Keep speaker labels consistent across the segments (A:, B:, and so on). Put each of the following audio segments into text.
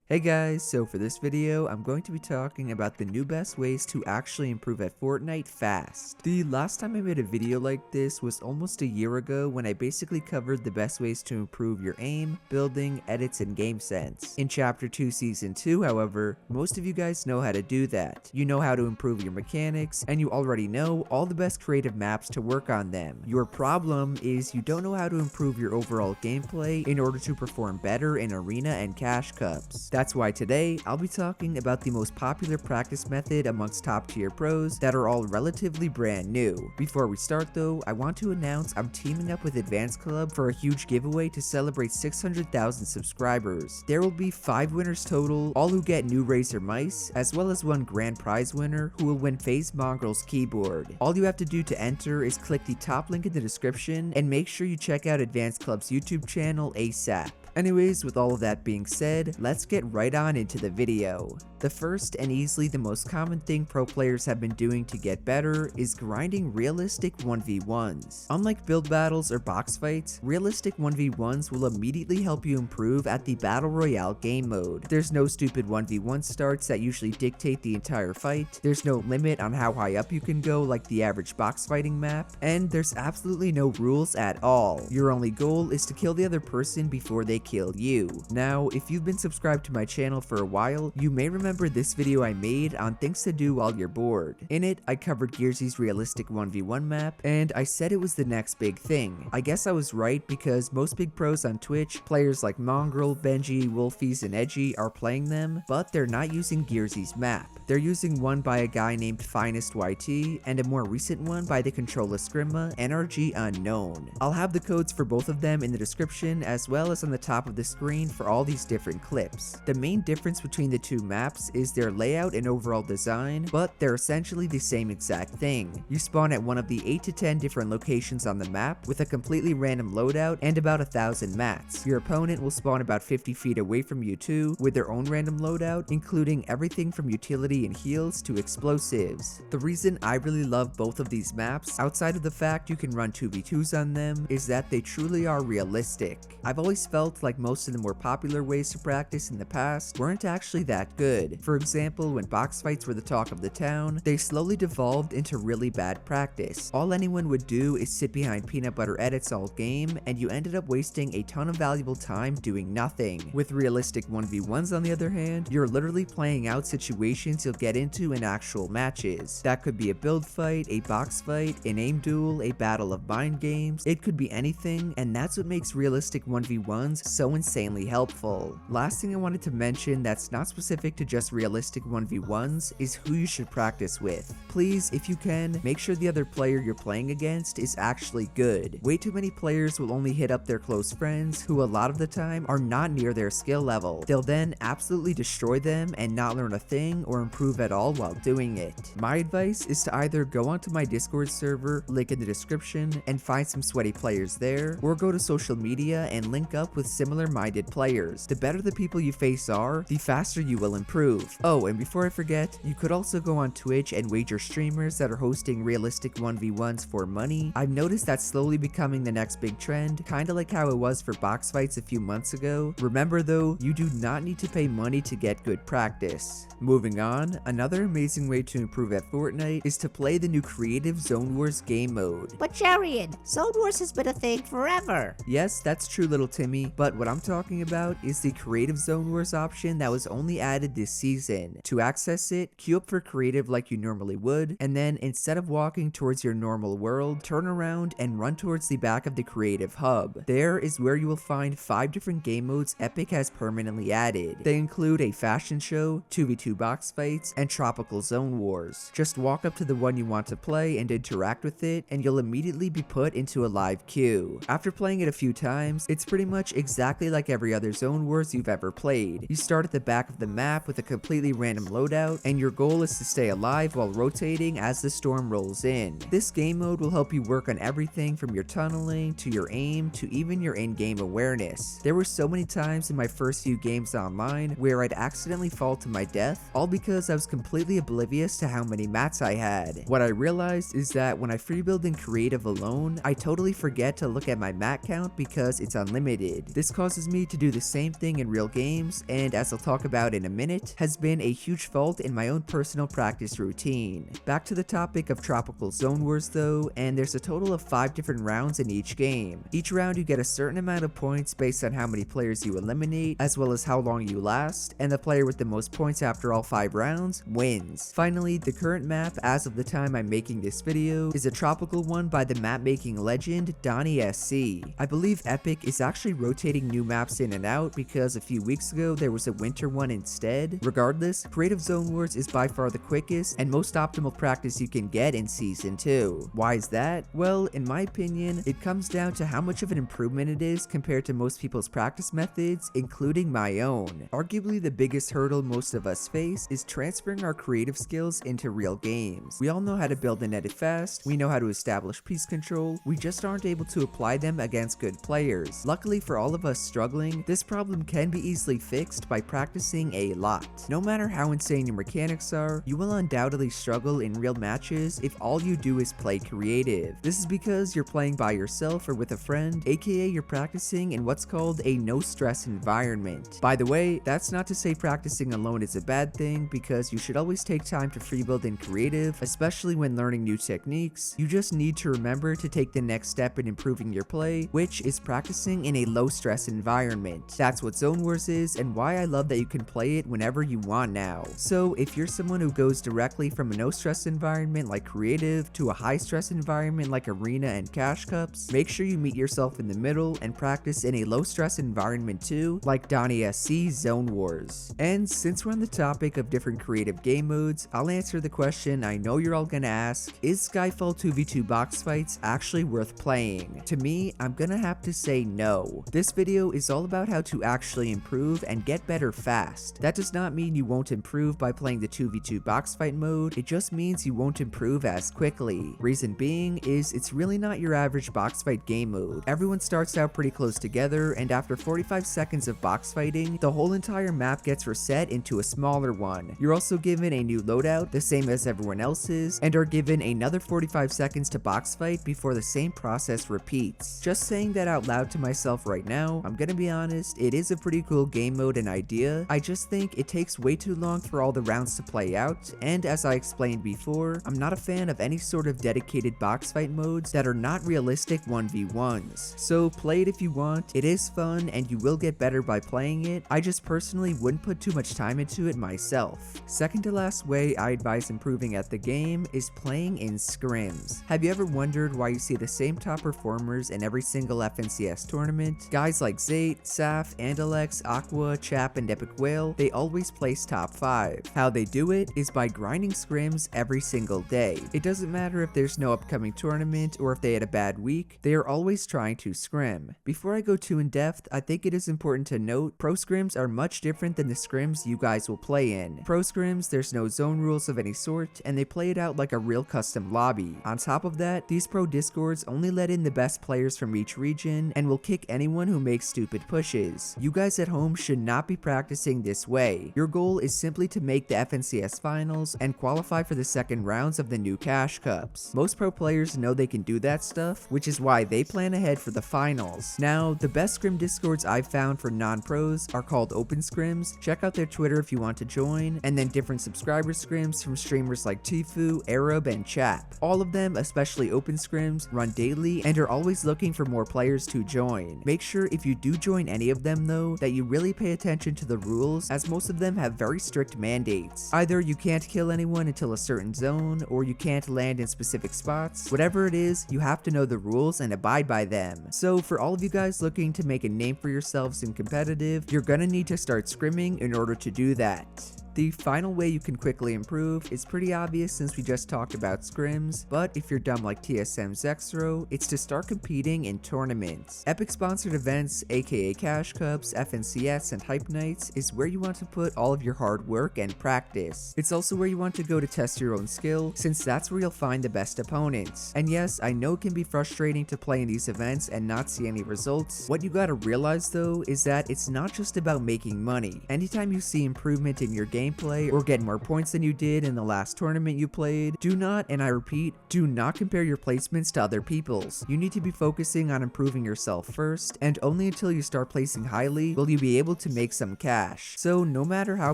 A: Hey guys, so for this video, I'm going to be talking about the new best ways to actually improve at Fortnite fast. The last time I made a video like this was almost a year ago when I basically covered the best ways to improve your aim, building, edits, and game sense. In Chapter 2 Season 2, however, most of you guys know how to do that. You know how to improve your mechanics, and you already know all the best creative maps to work on them. Your problem is you don't know how to improve your overall gameplay in order to perform better in Arena and Cash Cups. That's why today, I'll be talking about the most popular practice method amongst top tier pros that are all relatively brand new. Before we start though, I want to announce I'm teaming up with Advanced Club for a huge giveaway to celebrate 600,000 subscribers. There will be 5 winners total, all who get new Razer mice, as well as one grand prize winner who will win FaZe Mongraal's keyboard. All you have to do to enter is click the top link in the description and make sure you check out Advanced Club's YouTube channel ASAP. Anyways, with all of that being said, let's get right on into the video. The first and easily the most common thing pro players have been doing to get better is grinding realistic 1v1s. Unlike build battles or box fights, realistic 1v1s will immediately help you improve at the Battle Royale game mode. There's no stupid 1v1 starts that usually dictate the entire fight, there's no limit on how high up you can go like the average box fighting map, and there's absolutely no rules at all. Your only goal is to kill the other person before they kill you. Now, if you've been subscribed to my channel for a while, you may remember this video I made on things to do while you're bored. In it, I covered Gearsy's realistic 1v1 map, and I said it was the next big thing. I guess I was right because most big pros on Twitch, players like Mongraal, Benji, Wolfies, and Edgy are playing them, but they're not using Gearsy's map. They're using one by a guy named Finest YT, and a more recent one by the controller Scrimma, NRG Unknown. I'll have the codes for both of them in the description as well as on the top of the screen for all these different clips. The main difference between the two maps is their layout and overall design, but they're essentially the same exact thing. You spawn at one of the 8 to 10 different locations on the map with a completely random loadout and about 1,000 mats. Your opponent will spawn about 50 feet away from you too, with their own random loadout, including everything from utility and heals to explosives. The reason I really love both of these maps, outside of the fact you can run 2v2s on them, is that they truly are realistic. I've always felt like most of the more popular ways to practice in the past weren't actually that good. For example, when box fights were the talk of the town, they slowly devolved into really bad practice. All anyone would do is sit behind peanut butter edits all game, and you ended up wasting a ton of valuable time doing nothing. With realistic 1v1s on the other hand, you're literally playing out situations you'll get into in actual matches. That could be a build fight, a box fight, an aim duel, a battle of mind games, it could be anything, and that's what makes realistic 1v1s so insanely helpful. Last thing I wanted to mention that's not specific to just realistic 1v1s is who you should practice with. Please, if you can, make sure the other player you're playing against is actually good. Way too many players will only hit up their close friends who a lot of the time are not near their skill level. They'll then absolutely destroy them and not learn a thing or improve at all while doing it. My advice is to either go onto my Discord server, link in the description, and find some sweaty players there, or go to social media and link up with similar minded players. The better the people you face are, the faster you will improve. Oh, and before I forget, you could also go on Twitch and wager streamers that are hosting realistic 1v1s for money. I've noticed that's slowly becoming the next big trend, kinda like how it was for box fights a few months ago. Remember though, you do not need to pay money to get good practice. Moving on, another amazing way to improve at Fortnite is to play the new creative Zone Wars game mode.
B: But Jarian, Zone Wars has been a thing forever.
A: Yes, that's true, little Timmy, but what I'm talking about is the creative Zone Wars option that was only added this season. To access it, queue up for creative like you normally would, and then instead of walking towards your normal world, turn around and run towards the back of the creative hub. There is where you will find 5 different game modes Epic has permanently added. They include a fashion show, 2v2 box fights, and tropical Zone Wars. Just walk up to the one you want to play and interact with it, and you'll immediately be put into a live queue. After playing it a few times, it's pretty much exactly like every other Zone Wars you've ever played. You start at the back of the map with a completely random loadout, and your goal is to stay alive while rotating as the storm rolls in. This game mode will help you work on everything from your tunneling to your aim to even your in-game awareness. There were so many times in my first few games online where I'd accidentally fall to my death, all because I was completely oblivious to how many mats I had. What I realized is that when I free build in creative alone, I totally forget to look at my mat count because it's unlimited. This This causes me to do the same thing in real games, and as I'll talk about in a minute, has been a huge fault in my own personal practice routine. Back to the topic of Tropical Zone Wars though, and there's a total of 5 different rounds in each game. Each round you get a certain amount of points based on how many players you eliminate, as well as how long you last, and the player with the most points after all 5 rounds wins. Finally, the current map as of the time I'm making this video is a tropical one by the map making legend DonnySC. I believe Epic is actually rotating new maps in and out because a few weeks ago there was a winter one instead. Regardless, Creative Zone Wars is by far the quickest and most optimal practice you can get in Season 2. Why is that? Well, in my opinion, it comes down to how much of an improvement it is compared to most people's practice methods, including my own. Arguably the biggest hurdle most of us face is transferring our creative skills into real games. We all know how to build and edit fast, we know how to establish piece control, we just aren't able to apply them against good players. Luckily for all of us struggling, this problem can be easily fixed by practicing a lot. No matter how insane your mechanics are, you will undoubtedly struggle in real matches if all you do is play creative. This is because you're playing by yourself or with a friend, aka you're practicing in what's called a no stress environment. By the way, that's not to say practicing alone is a bad thing, because you should always take time to free build in creative, especially when learning new techniques. You just need to remember to take the next step in improving your play, which is practicing in a low stress environment. That's what Zone Wars is, and why I love that you can play it whenever you want now. So if you're someone who goes directly from a no stress environment like creative to a high stress environment like arena and cash cups, make sure you meet yourself in the middle and practice in a low stress environment too, like DonnySC Zone Wars. And since we're on the topic of different creative game modes, I'll answer the question I know you're all gonna ask: is Skyfall 2v2 box fights actually worth playing? To me, I'm gonna have to say no. This video is all about how to actually improve and get better fast. That does not mean you won't improve by playing the 2v2 box fight mode, it just means you won't improve as quickly. Reason being is it's really not your average box fight game mode. Everyone starts out pretty close together, and after 45 seconds of box fighting, the whole entire map gets reset into a smaller one. You're also given a new loadout, the same as everyone else's, and are given another 45 seconds to box fight before the same process repeats. Just saying that out loud to myself right now, I'm gonna be honest, it is a pretty cool game mode and idea. I just think it takes way too long for all the rounds to play out, and as I explained before, I'm not a fan of any sort of dedicated box fight modes that are not realistic 1v1s. So play it if you want, it is fun and you will get better by playing it. I just personally wouldn't put too much time into it myself. Second to last way I advise improving at the game is playing in scrims. Have you ever wondered why you see the same top performers in every single FNCS tournament? Guys like Zate, Saf, Andalex, Aqua, Chap, and Epic Whale, they always place top 5. How they do it is by grinding scrims every single day. It doesn't matter if there's no upcoming tournament or if they had a bad week, they are always trying to scrim. Before I go too in depth, I think it is important to note pro scrims are much different than the scrims you guys will play in. Pro scrims, there's no zone rules of any sort, and they play it out like a real custom lobby. On top of that, these pro discords only let in the best players from each region and will kick anyone who makes stupid pushes. You guys at home should not be practicing this way. Your goal is simply to make the FNCS finals and qualify for the second rounds of the new cash cups. Most pro players know they can do that stuff, which is why they plan ahead for the finals. Now, the best scrim discords I've found for non-pros are called open scrims. Check out their Twitter if you want to join, and then different subscriber scrims from streamers like Tifu, Arab, and Chap. All of them, especially open scrims, run daily and are always looking for more players to join. Make sure if you do join any of them though, that you really pay attention to the rules, as most of them have very strict mandates. Either you can't kill anyone until a certain zone, or you can't land in specific spots. Whatever it is, you have to know the rules and abide by them. So for all of you guys looking to make a name for yourselves in competitive, you're gonna need to start scrimming in order to do that. The final way you can quickly improve is pretty obvious since we just talked about scrims, but if you're dumb like TSM Zexro, it's to start competing in tournaments. Epic sponsored events, aka Cash Cups, FNCS, and Hype Nights is where you want to put all of your hard work and practice. It's also where you want to go to test your own skill, since that's where you'll find the best opponents. And yes, I know it can be frustrating to play in these events and not see any results. What you gotta realize though is that it's not just about making money. Anytime you see improvement in your game, gameplay or get more points than you did in the last tournament you played. Do not, and I repeat, do not compare your placements to other people's. You need to be focusing on improving yourself first, and only until you start placing highly will you be able to make some cash. So no matter how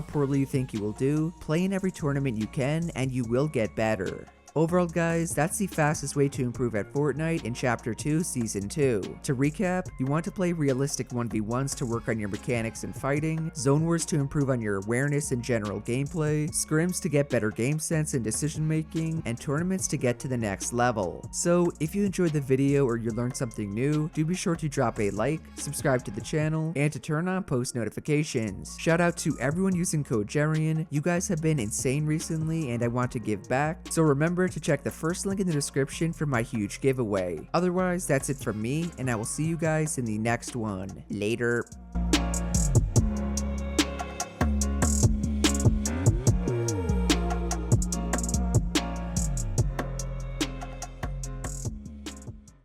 A: poorly you think you will do, play in every tournament you can and you will get better. Overall guys, that's the fastest way to improve at Fortnite in Chapter 2 Season 2. To recap, you want to play realistic 1v1s to work on your mechanics and fighting, zone wars to improve on your awareness and general gameplay, scrims to get better game sense and decision making, and tournaments to get to the next level. So if you enjoyed the video or you learned something new, do be sure to drop a like, subscribe to the channel, and to turn on post notifications. Shout out to everyone using code Jerian. You guys have been insane recently and I want to give back, so remember to check the first link in the description for my huge giveaway. Otherwise, that's it from me, and I will see you guys in the next one. Later.